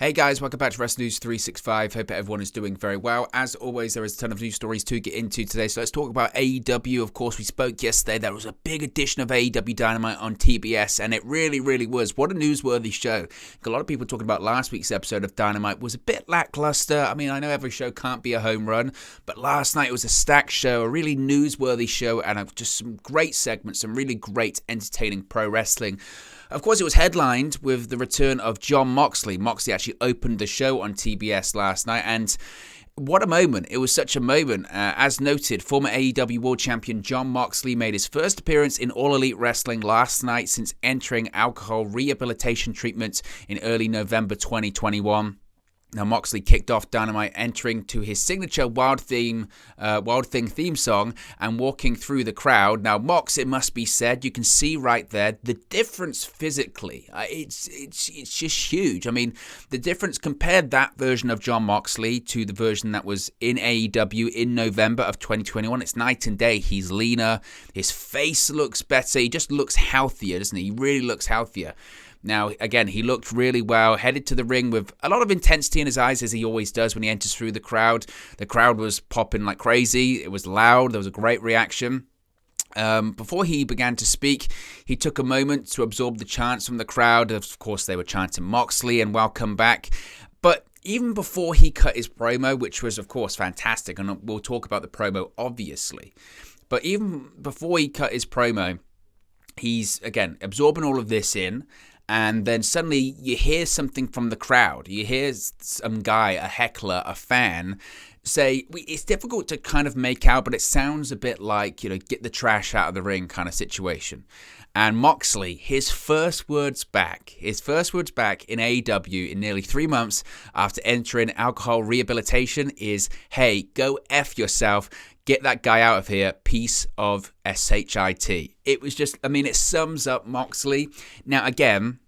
Hey guys, welcome back to Wrestling News 365. Hope everyone is doing very well. As always, there is a ton of news stories to get into today. So let's talk about AEW. Of course, we spoke yesterday. There was a big edition of AEW Dynamite on TBS, and it really was. What a newsworthy show. A lot of people talking about last week's episode of Dynamite was a bit lackluster. I mean, I know every show can't be a home run, but last night it was a stacked show, a really newsworthy show, and just some great segments, some really great entertaining pro wrestling. Of course, it was headlined with the return of Jon Moxley. Moxley actually opened the show on TBS last night, and what a moment. It was such a moment. As noted, former AEW World Champion Jon Moxley made his first appearance in All Elite Wrestling last night since entering alcohol rehabilitation treatment in early November 2021. Now, Moxley kicked off Dynamite entering to his signature Wild Thing theme song and walking through the crowd. Now, Mox, it must be said, you can see right there the difference physically. It's just huge. I mean, the difference, compared that version of Jon Moxley to the version that was in AEW in November of 2021. It's night and day. He's leaner. His face looks better. He just looks healthier, doesn't he? He really looks healthier. Now, again, he looked really well, headed to the ring with a lot of intensity in his eyes, as he always does when he enters through the crowd. The crowd was popping like crazy. It was loud. There was a great reaction. Before he began to speak, he took a moment to absorb the chants from the crowd. Of course, they were chanting Moxley and welcome back. But even before he cut his promo, which was, of course, fantastic, and we'll talk about the promo, obviously. But even before he cut his promo, he's, again, absorbing all of this in. And then suddenly you hear something from the crowd. You hear some guy, a heckler, a fan, say, it's difficult to kind of make out, but it sounds a bit like, get the trash out of the ring kind of situation. And Moxley, his first words back in AEW in nearly 3 months after entering alcohol rehabilitation is, hey, go F yourself. Get that guy out of here, piece of shit. It was just, it sums up Moxley. Now, again,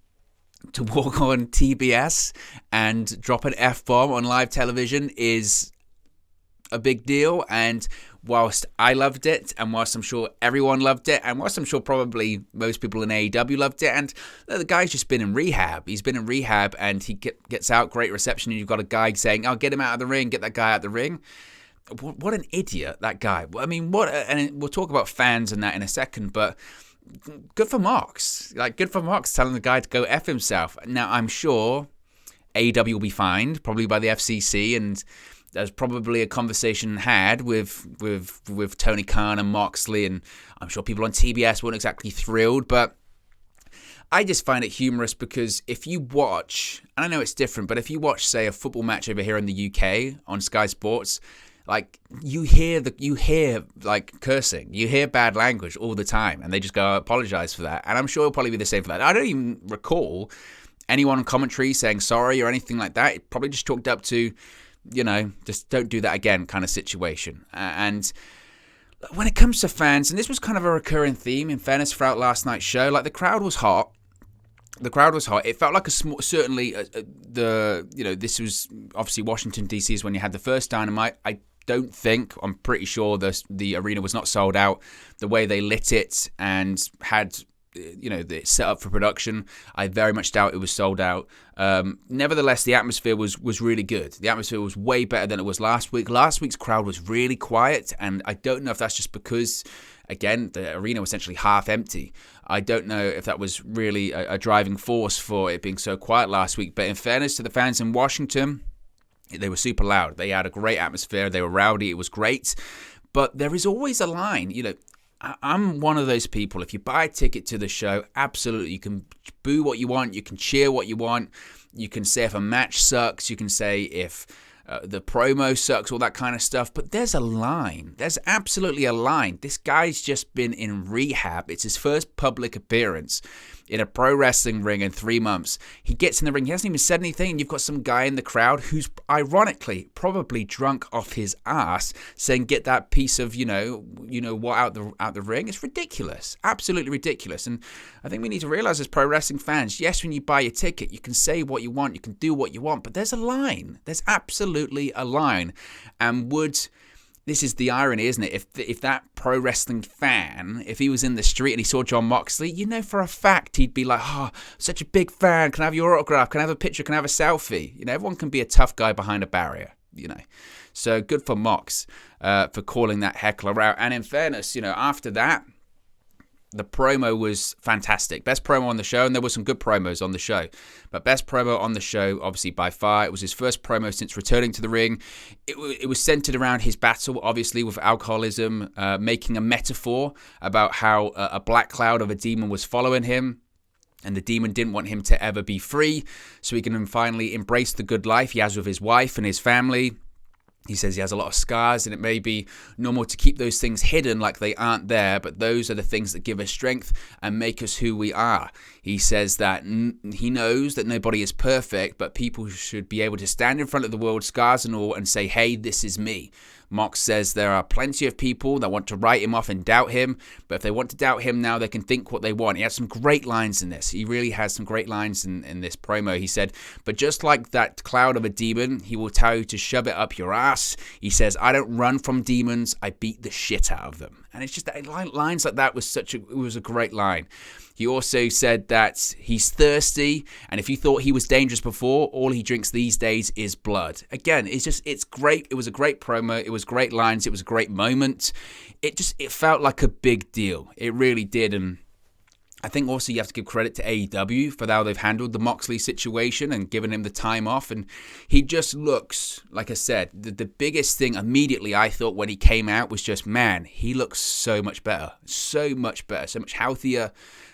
to walk on TBS and drop an F-bomb on live television is a big deal. And whilst I loved it, and whilst I'm sure everyone loved it, and whilst I'm sure probably most people in AEW loved it, and the guy's just been in rehab. He's been in rehab, and he gets out, great reception, and you've got a guy saying, oh, get him out of the ring, get that guy out of the ring. What an idiot, that guy. I mean, and we'll talk about fans and that in a second, but good for Mox. Good for Mox telling the guy to go F himself. Now, I'm sure AEW will be fined, probably by the FCC, and there's probably a conversation had with Tony Khan and Moxley, and I'm sure people on TBS weren't exactly thrilled, but I just find it humorous because if you watch, and I know it's different, but if you watch, say, a football match over here in the UK on Sky Sports, you hear cursing, you hear bad language all the time, and they just go, I apologize for that. And I'm sure it'll probably be the same for that. I don't even recall anyone on commentary saying sorry or anything like that. It probably just chalked up to, just don't do that again kind of situation. And when it comes to fans, and this was kind of a recurring theme, in fairness, throughout last night's show, the crowd was hot. It felt like this was obviously Washington, D.C. is when you had the first Dynamite. I'm pretty sure the arena was not sold out. The way they lit it and had, the set up for production, I very much doubt it was sold out. Nevertheless, the atmosphere was really good. The atmosphere was way better than it was last week. Last week's crowd was really quiet, and I don't know if that's just because, again, the arena was essentially half empty. I don't know if that was really a driving force for it being so quiet last week. But in fairness to the fans in Washington, they were super loud. They had a great atmosphere. They were rowdy. It was great. But there is always a line. I'm one of those people. If you buy a ticket to the show, absolutely, you can boo what you want. You can cheer what you want. You can say if a match sucks. You can say if the promo sucks, all that kind of stuff. But there's a line. There's absolutely a line. This guy's just been in rehab. It's his first public appearance in a pro wrestling ring in 3 months. He gets in the ring. He hasn't even said anything. And you've got some guy in the crowd who's ironically probably drunk off his ass saying, get that piece of, what out the ring. It's ridiculous. Absolutely ridiculous. And I think we need to realize as pro wrestling fans, yes, when you buy a ticket, you can say what you want. You can do what you want. But there's a line. There's absolutely a line. And would this is the irony, isn't it? If that pro wrestling fan, if he was in the street and he saw Jon Moxley, you know for a fact he'd be like, oh, such a big fan. Can I have your autograph? Can I have a picture? Can I have a selfie? You know, everyone can be a tough guy behind a barrier, you know. So good for Mox for calling that heckler out. And in fairness, you know, after that, the promo was fantastic. Best promo on the show, and there were some good promos on the show. But best promo on the show, obviously by far, it was his first promo since returning to the ring. It was centered around his battle, obviously, with alcoholism, making a metaphor about how a black cloud of a demon was following him. And the demon didn't want him to ever be free, so he can finally embrace the good life he has with his wife and his family. He says he has a lot of scars, and it may be normal to keep those things hidden like they aren't there, but those are the things that give us strength and make us who we are. He says that he knows that nobody is perfect, but people should be able to stand in front of the world, scars and all, and say, hey, this is me. Mox says there are plenty of people that want to write him off and doubt him, but if they want to doubt him now, they can think what they want. He has some great lines in this. He really has some great lines in this promo. He said, but just like that cloud of a demon, he will tell you to shove it up your ass. He says, I don't run from demons, I beat the shit out of them. And it's just that lines like that was a great line. He also said that he's thirsty, and if you thought he was dangerous before, all he drinks these days is blood. Again, it's great. It was a great promo. It was great lines. It was a great moment. It felt like a big deal. It really did. And I think also you have to give credit to AEW for how they've handled the Moxley situation and given him the time off. And he just looks, like I said, the biggest thing immediately I thought when he came out was just, man, he looks so much better, so much healthier.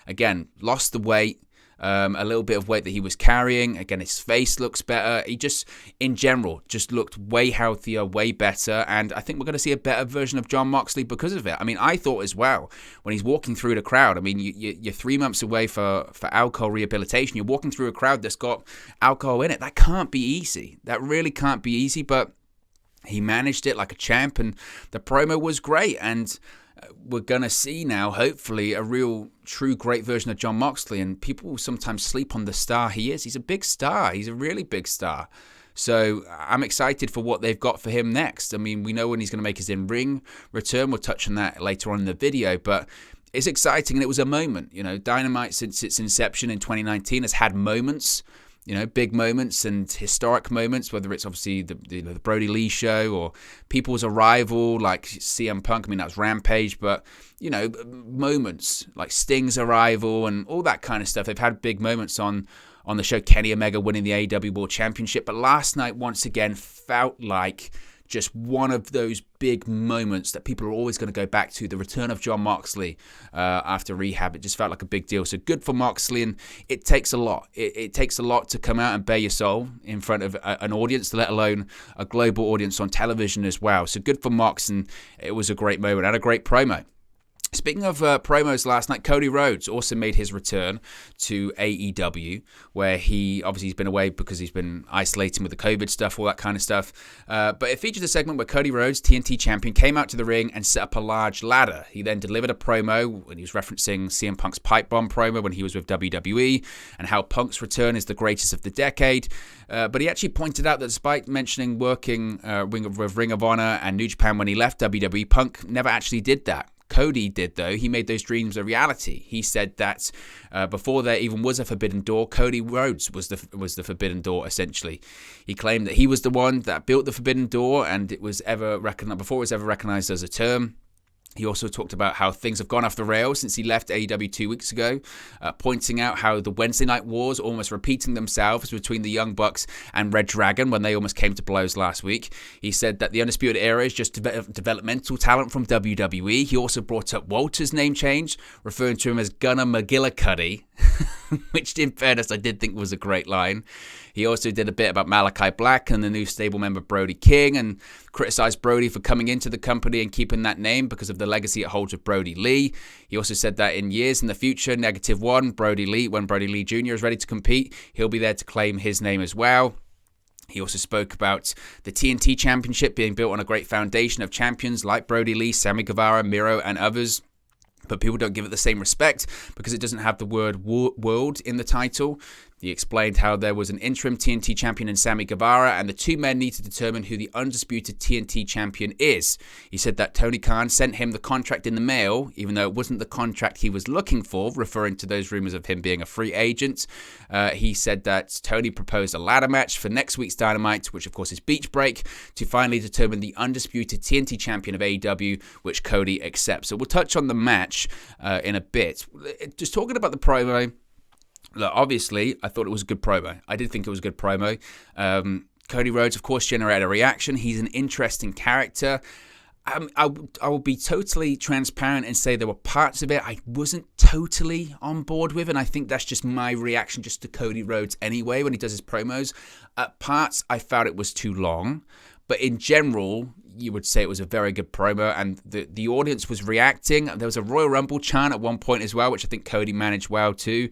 Again, lost the weight, a little bit of weight that he was carrying. Again, his face looks better. He just, in general, just looked way healthier, way better. And I think we're going to see a better version of Jon Moxley because of it. I mean, I thought as well, when he's walking through the crowd, I mean, you're 3 months away for alcohol rehabilitation. You're walking through a crowd that's got alcohol in it. That can't be easy. That really can't be easy. But he managed it like a champ, and the promo was great. And we're going to see now, hopefully, a real, true, great version of Jon Moxley. And people sometimes sleep on the star he is. He's a big star. He's a really big star. So I'm excited for what they've got for him next. I mean, we know when he's going to make his in-ring return. We'll touch on that later on in the video. But it's exciting, and it was a moment. You know, Dynamite, since its inception in 2019, has had moments. You know, big moments and historic moments, whether it's obviously the Brody Lee show or people's arrival like CM Punk. I mean, that was Rampage, but, you know, moments like Sting's arrival and all that kind of stuff. They've had big moments on the show. Kenny Omega winning the AEW World Championship. But last night, once again, felt like just one of those big moments that people are always going to go back to, the return of Jon Moxley after rehab. It just felt like a big deal. So good for Moxley, and it takes a lot. It takes a lot to come out and bare your soul in front of an audience, let alone a global audience on television as well. So good for Mox, and it was a great moment and a great promo. Speaking of promos last night, Cody Rhodes also made his return to AEW, where he's been away because he's been isolating with the COVID stuff, all that kind of stuff. But it featured a segment where Cody Rhodes, TNT champion, came out to the ring and set up a large ladder. He then delivered a promo when he was referencing CM Punk's pipe bomb promo when he was with WWE and how Punk's return is the greatest of the decade. But he actually pointed out that despite mentioning working with Ring of Honor and New Japan when he left WWE, Punk never actually did that. Cody did, though. He made those dreams a reality. He said that before there even was a Forbidden Door, Cody Rhodes was the Forbidden Door, essentially. He claimed that he was the one that built the Forbidden Door, and it was before it was ever recognized as a term. He also talked about how things have gone off the rails since he left AEW 2 weeks ago, pointing out how the Wednesday Night Wars almost repeating themselves between the Young Bucks and Red Dragon when they almost came to blows last week. He said that the Undisputed Era is just developmental talent from WWE. He also brought up Walter's name change, referring to him as Gunnar McGillicuddy, which in fairness I did think was a great line. He also did a bit about Malachi Black and the new stable member Brody King, and criticized Brody for coming into the company and keeping that name because of the legacy it holds with Brody Lee. He also said that in years in the future, -1, Brody Lee, when Brody Lee Jr. is ready to compete, he'll be there to claim his name as well. He also spoke about the TNT Championship being built on a great foundation of champions like Brody Lee, Sammy Guevara, Miro, and others. But people don't give it the same respect because it doesn't have the word world in the title. He explained how there was an interim TNT champion in Sammy Guevara, and the two men need to determine who the undisputed TNT champion is. He said that Tony Khan sent him the contract in the mail, even though it wasn't the contract he was looking for, referring to those rumors of him being a free agent. He said that Tony proposed a ladder match for next week's Dynamite, which of course is Beach Break, to finally determine the undisputed TNT champion of AEW, which Cody accepts. So we'll touch on the match in a bit. Just talking about the promo. Look, obviously, I thought it was a good promo. I did think it was a good promo. Cody Rhodes, of course, generated a reaction. He's an interesting character. I will be totally transparent and say there were parts of it I wasn't totally on board with, and I think that's just my reaction just to Cody Rhodes anyway when he does his promos. At parts, I felt it was too long, but in general, you would say it was a very good promo, and the audience was reacting. There was a Royal Rumble chant at one point as well, which I think Cody managed well too.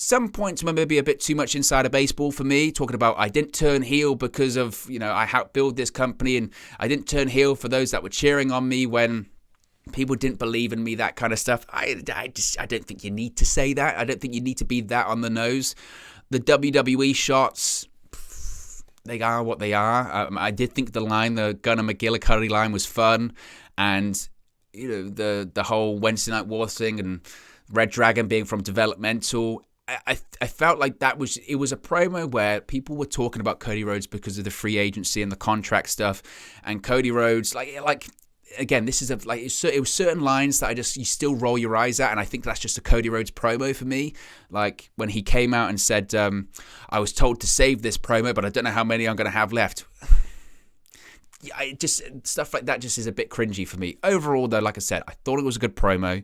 Some points were maybe a bit too much insider baseball for me, talking about I didn't turn heel because of, I helped build this company, and I didn't turn heel for those that were cheering on me when people didn't believe in me, that kind of stuff. I don't think you need to say that. I don't think you need to be that on the nose. The WWE shots, they are what they are. I did think the Gunnar McGillicuddy line was fun, and the whole Wednesday Night War thing and Red Dragon being from developmental. I felt like it was a promo where people were talking about Cody Rhodes because of the free agency and the contract stuff, and Cody Rhodes, like again, this is it was certain lines that you still roll your eyes at, and I think that's just a Cody Rhodes promo for me. Like when he came out and said, I was told to save this promo, but I don't know how many I'm going to have left. Stuff like that just is a bit cringy for me. Overall, though, like I said, I thought it was a good promo.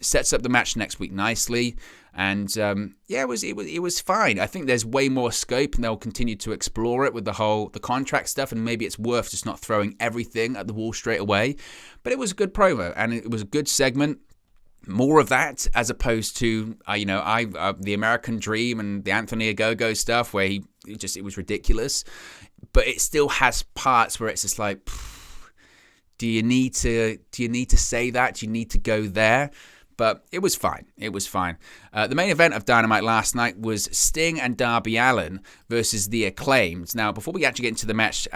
Sets up the match next week nicely, and it was fine. I think there's way more scope, and they'll continue to explore it with the contract stuff, and maybe it's worth just not throwing everything at the wall straight away. But it was a good promo, and it was a good segment. More of that, as opposed to the American Dream and the Anthony Ogogo stuff, where it was ridiculous. But it still has parts where it's just like, Do you need to say that? Do you need to go there? But it was fine. It was fine. The main event of Dynamite last night was Sting and Darby Allin versus The Acclaimed. Now, before we actually get into the match,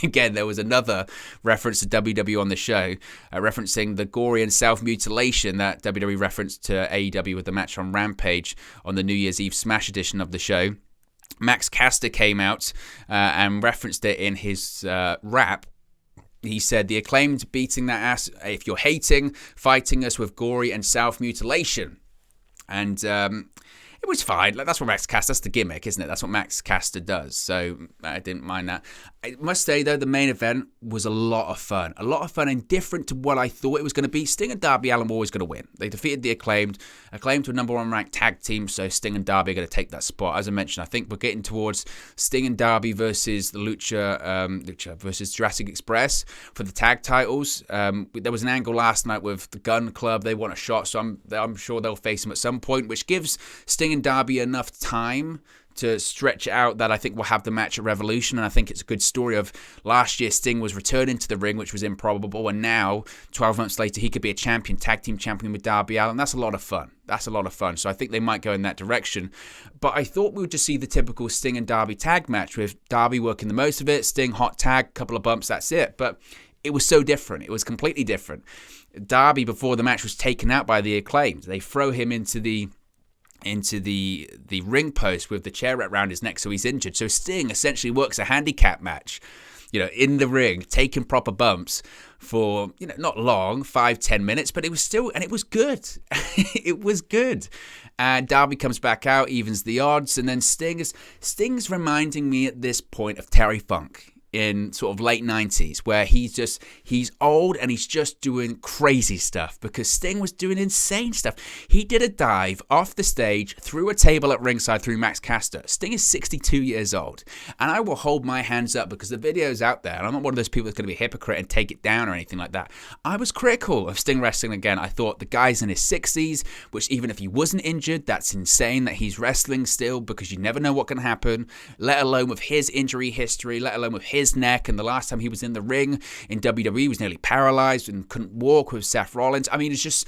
again, there was another reference to WWE on the show, referencing the gory and self-mutilation that WWE referenced to AEW with the match on Rampage on the New Year's Eve Smash edition of the show. Max Caster came out and referenced it in his rap. He said, the Acclaimed beating that ass if you're fighting us with gory and self-mutilation. And it was fine. Like, that's what Max Caster, that's the gimmick, isn't it? That's what Max Caster does. So I didn't mind that. I must say, though, the main event was a lot of fun. A lot of fun and different to what I thought it was going to be. Sting and Darby Allin were always going to win. They defeated the Acclaimed. Acclaimed to a number one ranked tag team, so Sting and Darby are going to take that spot. As I mentioned, I think we're getting towards Sting and Darby versus the Lucha versus Jurassic Express for the tag titles. There was an angle last night with the Gun Club. They want a shot, so I'm sure they'll face them at some point, which gives Sting and Darby enough time to stretch it out that I think we'll have the match at Revolution. And I think it's a good story of last year Sting was returning to the ring, which was improbable, and now 12 months later he could be a champion, tag team champion with Darby Allin. That's a lot of fun. So I think they might go in that direction. But I thought we would just see the typical Sting and Darby tag match with Darby working the most of it, Sting hot tag, couple of bumps, that's it. But it was so different. It was completely different. Darby, before the match, was taken out by the Acclaimed. They throw him into the ring post with the chair wrapped around his neck, so he's injured. So Sting essentially works a handicap match, in the ring, taking proper bumps for, not long, 5-10 minutes, but it was still, and it was good. It was good. And Darby comes back out, evens the odds, and then Sting's reminding me at this point of Terry Funk in sort of late 90s, where he's old and he's just doing crazy stuff, because Sting was doing insane stuff. He did a dive off the stage through a table at ringside through Max Caster. Sting is 62 years old, and I will hold my hands up because the video's out there, and I'm not one of those people that's going to be a hypocrite and take it down or anything like that. I was critical of Sting wrestling again. I thought the guy's in his 60s, which even if he wasn't injured, that's insane that he's wrestling still, because you never know what can happen, let alone with his injury history, let alone with his his neck, and the last time he was in the ring in WWE, he was nearly paralyzed and couldn't walk with Seth Rollins. I mean, I just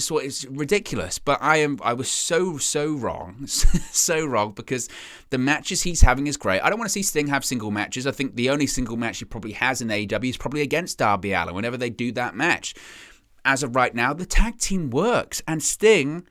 thought it's ridiculous. But I was so wrong, so wrong, because the matches he's having is great. I don't want to see Sting have single matches. I think the only single match he probably has in AEW is probably against Darby Allin whenever they do that match. As of right now, the tag team works, and Sting,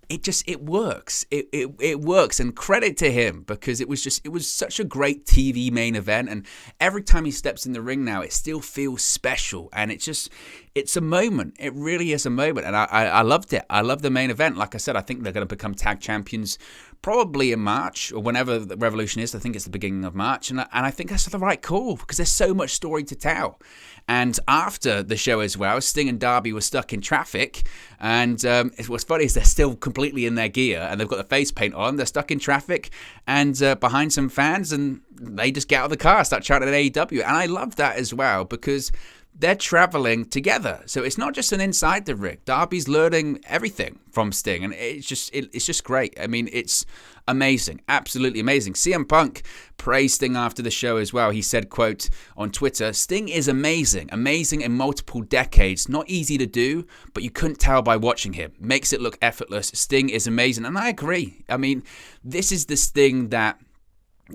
it works. It works, and credit to him, because it was such a great TV main event, and every time he steps in the ring now, it still feels special, and it's a moment. It really is a moment, and I loved it. I love the main event. Like I said, I think they're going to become tag champions probably in March, or whenever the Revolution is. I think it's the beginning of March, and I think that's the right call, because there's so much story to tell. And after the show as well, Sting and Darby were stuck in traffic, and what's funny is they're still completely in their gear, and they've got the face paint on. They're stuck in traffic and behind some fans, and they just get out of the car, start chanting at AEW, and I love that as well, because they're traveling together. So it's not just an inside the ring. Darby's learning everything from Sting, and it's just great. I mean, it's amazing, absolutely amazing. CM Punk praised Sting after the show as well. He said, quote, on Twitter, "Sting is amazing in multiple decades. Not easy to do, but you couldn't tell by watching him. Makes it look effortless. Sting is amazing." And I agree. I mean, this is the Sting that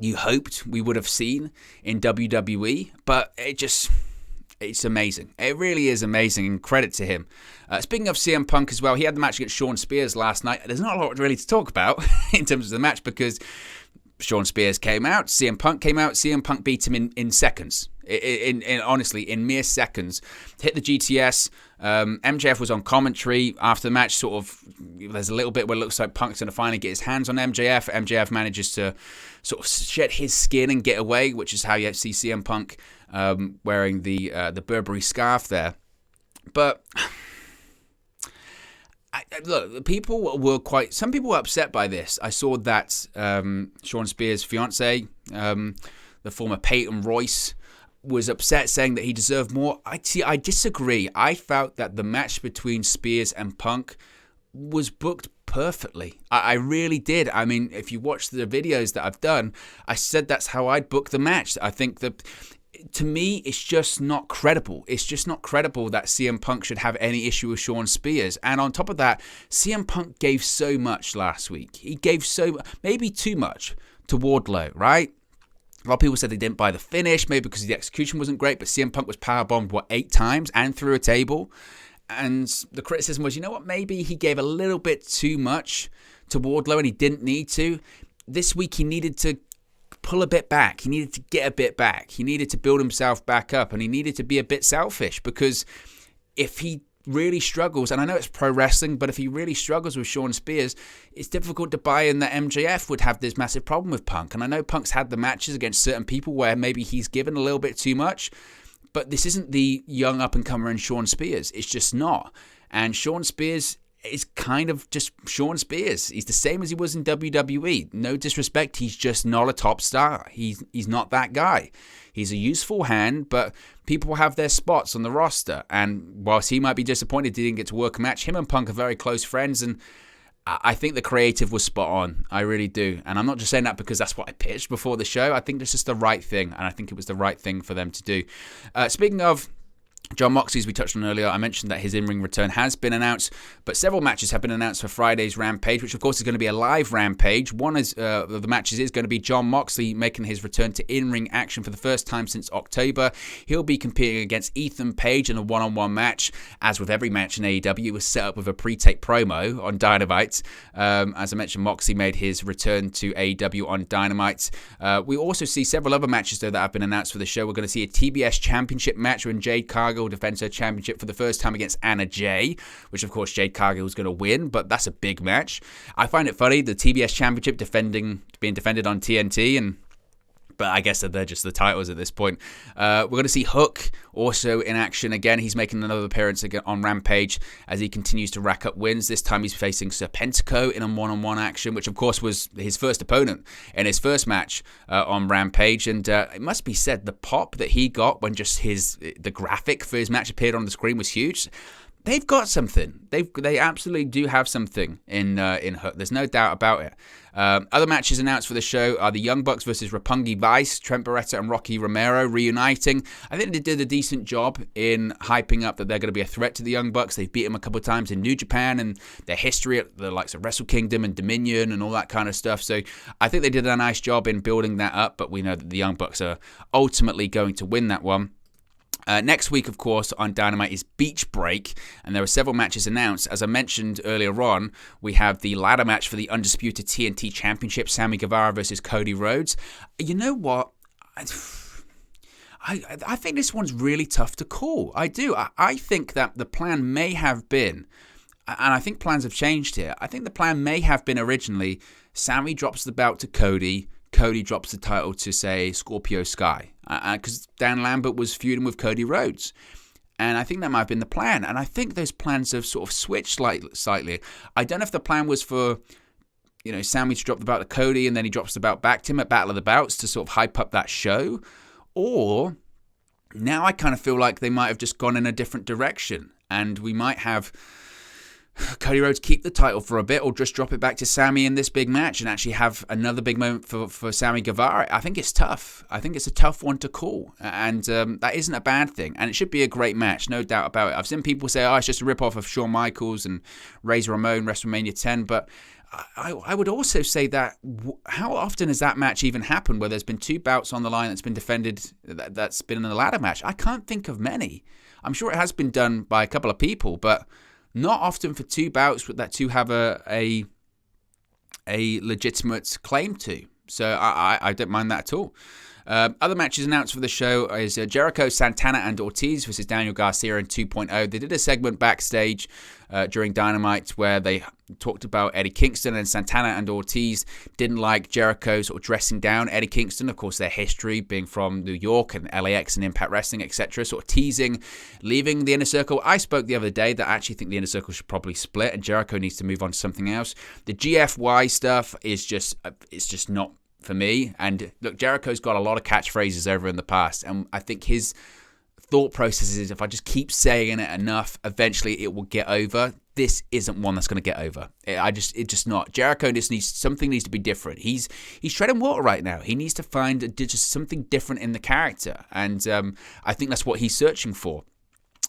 you hoped we would have seen in WWE, but it's amazing. It really is amazing, and credit to him. Speaking of CM Punk as well, he had the match against Shawn Spears last night. There's not a lot really to talk about in terms of the match, because Shawn Spears came out, CM Punk came out, CM Punk beat him in seconds. Honestly, in mere seconds. Hit the GTS. MJF was on commentary after the match. Sort of, there's a little bit where it looks like Punk's going to finally get his hands on MJF. MJF manages to sort of shed his skin and get away, which is how you see CM Punk wearing the Burberry scarf there. But look, some people were upset by this. I saw that Shawn Spears' fiance, the former Peyton Royce, was upset, saying that he deserved more. I disagree. I felt that the match between Spears and Punk was booked perfectly. I really did. I mean, if you watch the videos that I've done, I said that's how I'd book the match. I think that, to me, it's just not credible. It's just not credible that CM Punk should have any issue with Shawn Spears. And on top of that, CM Punk gave so much last week. He gave maybe too much to Wardlow, right? A lot of people said they didn't buy the finish, maybe because the execution wasn't great, but CM Punk was powerbombed, 8 times and through a table. And the criticism was, you know what, maybe he gave a little bit too much to Wardlow and he didn't need to. This week he needed to pull a bit back. He needed to get a bit back. He needed to build himself back up, and he needed to be a bit selfish, because if he really struggles, and I know it's pro wrestling, but if he really struggles with Shawn Spears, it's difficult to buy in that MJF would have this massive problem with Punk. And I know Punk's had the matches against certain people where maybe he's given a little bit too much, but this isn't the young up-and-comer in Shawn Spears. It's just not. And Shawn Spears is kind of just Shawn Spears. He's the same as he was in WWE. No disrespect, he's just not a top star. He's not that guy. He's a useful hand, but people have their spots on the roster. And whilst he might be disappointed he didn't get to work a match, him and Punk are very close friends, and I think the creative was spot on. I really do. And I'm not just saying that because that's what I pitched before the show. I think it's just the right thing, and I think it was the right thing for them to do. Speaking of Jon Moxley, as we touched on earlier, I mentioned that his in-ring return has been announced, but several matches have been announced for Friday's Rampage, which of course is going to be a live Rampage. One of the matches is going to be Jon Moxley making his return to in-ring action for the first time since October. He'll be competing against Ethan Page in a one-on-one match. As with every match in AEW, it was set up with a pre-tape promo on Dynamite. As I mentioned, Moxley made his return to AEW on Dynamite. We also see several other matches, though, that have been announced for the show. We're going to see a TBS Championship match when Jade Cargill defends her championship for the first time against Anna Jay, which of course Jade Cargill is going to win, but that's a big match. I find it funny, the TBS Championship being defended on TNT, but I guess that they're just the titles at this point. We're going to see Hook also in action again. He's making another appearance again on Rampage as he continues to rack up wins. This time he's facing Serpentico in a one-on-one action, which of course was his first opponent in his first match on Rampage. And it must be said, the pop that he got when just the graphic for his match appeared on the screen was huge. they've got something. They absolutely do have something in Hook. There's no doubt about it. Other matches announced for the show are the Young Bucks versus Roppongi Vice, Trent Beretta and Rocky Romero reuniting. I think they did a decent job in hyping up that they're going to be a threat to the Young Bucks. They've beat them a couple of times in New Japan and their history at the likes of Wrestle Kingdom and Dominion and all that kind of stuff. So I think they did a nice job in building that up, but we know that the Young Bucks are ultimately going to win that one. Next week, of course, on Dynamite is Beach Break, and there are several matches announced. As I mentioned earlier on, we have the ladder match for the Undisputed TNT Championship, Sammy Guevara versus Cody Rhodes. You know what? I think this one's really tough to call. I do. I think that the plan may have been, and I think plans have changed here, I think the plan may have been originally Sammy drops the belt to Cody drops the title to, say, Scorpio Sky. Because Dan Lambert was feuding with Cody Rhodes. And I think that might have been the plan. And I think those plans have sort of switched slightly. I don't know if the plan was for, Sammy to drop the belt to Cody and then he drops the belt back to him at Battle of the Belts to sort of hype up that show. Or now I kind of feel like they might have just gone in a different direction. And we might have Cody Rhodes keep the title for a bit or just drop it back to Sammy in this big match and actually have another big moment for Sammy Guevara. I think it's tough. I think it's a tough one to call. And that isn't a bad thing. And it should be a great match, no doubt about it. I've seen people say, it's just a rip-off of Shawn Michaels and Razor Ramon, WrestleMania 10. But I would also say that how often has that match even happened where there's been two bouts on the line that's been defended, that's been in a ladder match? I can't think of many. I'm sure it has been done by a couple of people, but not often for two bouts that two have a legitimate claim to. So I don't mind that at all. Other matches announced for the show is Jericho, Santana, and Ortiz versus Daniel Garcia in 2.0. They did a segment backstage during Dynamite where they talked about Eddie Kingston, and Santana and Ortiz didn't like Jericho sort of dressing down Eddie Kingston. Of course, their history being from New York and LAX and Impact Wrestling, etc. Sort of teasing, leaving the Inner Circle. I spoke the other day that I actually think the Inner Circle should probably split and Jericho needs to move on to something else. The GFY stuff is just not for me. And look, Jericho's got a lot of catchphrases over in the past, and I think his thought process is if I just keep saying it enough, eventually it will get over. This isn't one that's going to get over. It's just not. Jericho just needs to be different. He's treading water right now. He needs to find just something different in the character, and I think that's what he's searching for.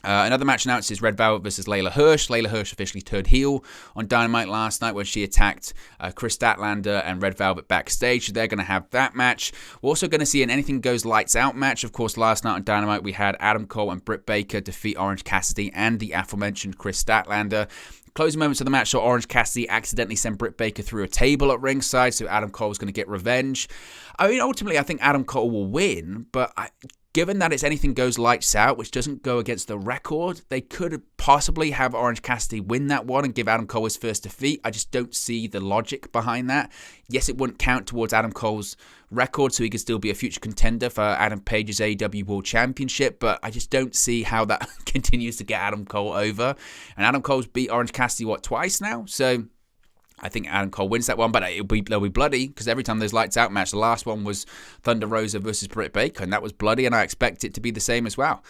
Another match announced is Red Velvet versus Layla Hirsch. Layla Hirsch officially turned heel on Dynamite last night when she attacked Chris Statlander and Red Velvet backstage. So they're going to have that match. We're also going to see an Anything Goes Lights Out match. Of course, last night on Dynamite we had Adam Cole and Britt Baker defeat Orange Cassidy and the aforementioned Chris Statlander. Closing moments of the match saw Orange Cassidy accidentally send Britt Baker through a table at ringside, so Adam Cole's going to get revenge. I mean, ultimately, I think Adam Cole will win, but given that it's Anything Goes Lights Out, which doesn't go against the record, they could possibly have Orange Cassidy win that one and give Adam Cole his first defeat. I just don't see the logic behind that. Yes, it wouldn't count towards Adam Cole's record, so he could still be a future contender for Adam Page's AEW World Championship, but I just don't see how that continues to get Adam Cole over. And Adam Cole's beat Orange Cassidy, twice now? So I think Adam Cole wins that one, but they'll be bloody, because every time there's lights out match, the last one was Thunder Rosa versus Britt Baker, and that was bloody, and I expect it to be the same as well.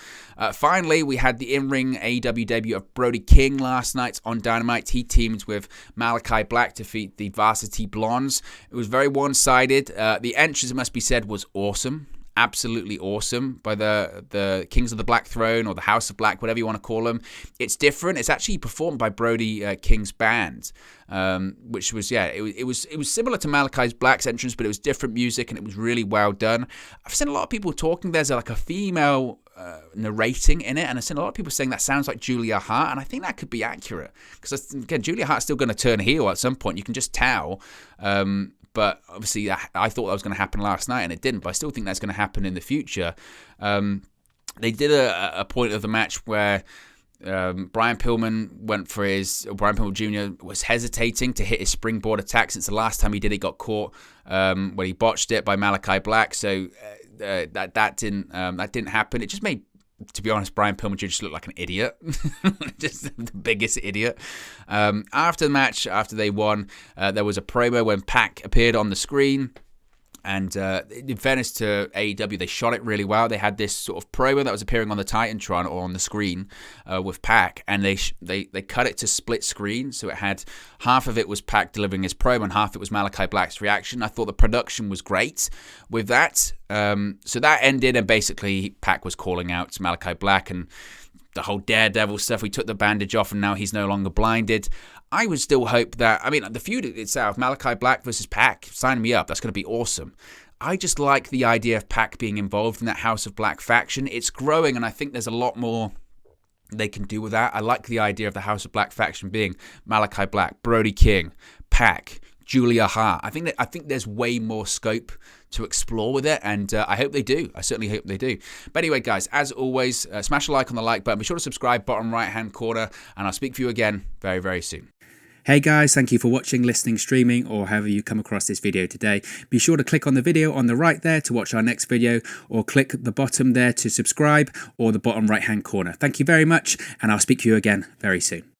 Finally, we had the in-ring AEW debut of Brody King last night on Dynamite. He teamed with Malachi Black to defeat the Varsity Blondes. It was very one-sided. The entrance, it must be said, was awesome. Absolutely awesome by the Kings of the Black Throne or the House of Black, whatever you want to call them. It's different. It's actually performed by Brody King's band, which was it was similar to Malachi Black's entrance, but it was different music and it was really well done. I've seen a lot of people talking. There's like a female narrating in it, and I've seen a lot of people saying that sounds like Julia Hart, and I think that could be accurate because again, Julia Hart's still going to turn heel at some point. You can just tell. But obviously, I thought that was going to happen last night, and it didn't. But I still think that's going to happen in the future. They did a point of the match where Brian Pillman Jr. was hesitating to hit his springboard attack since the last time he did it got caught when he botched it by Malachi Black. So that didn't happen. It just made, to be honest, Brian Pillman just looked like an idiot. Just the biggest idiot. After the match, after they won, there was a promo when Pac appeared on the screen. And in fairness to AEW, they shot it really well. They had this sort of promo that was appearing on the Titantron or on the screen with Pac, and they cut it to split screen. So it had half of it was Pac delivering his promo and half it was Malachi Black's reaction. I thought the production was great with that. So that ended, and basically Pac was calling out to Malachi Black and the whole Daredevil stuff. We took the bandage off and now he's no longer blinded. I would still hope that, I mean, the feud itself, Malachi Black versus Pac, sign me up. That's going to be awesome. I just like the idea of Pac being involved in that House of Black faction. It's growing, and I think there's a lot more they can do with that. I like the idea of the House of Black faction being Malachi Black, Brody King, Pac, Julia Hart. I think there's way more scope to explore with it, and I hope they do. I certainly hope they do. But anyway, guys, as always, smash a like on the like button. Be sure to subscribe, bottom right-hand corner, and I'll speak to you again very, very soon. Hey guys, thank you for watching, listening, streaming, or however you come across this video today. Be sure to click on the video on the right there to watch our next video, or click the bottom there to subscribe, or the bottom right-hand corner. Thank you very much, and I'll speak to you again very soon.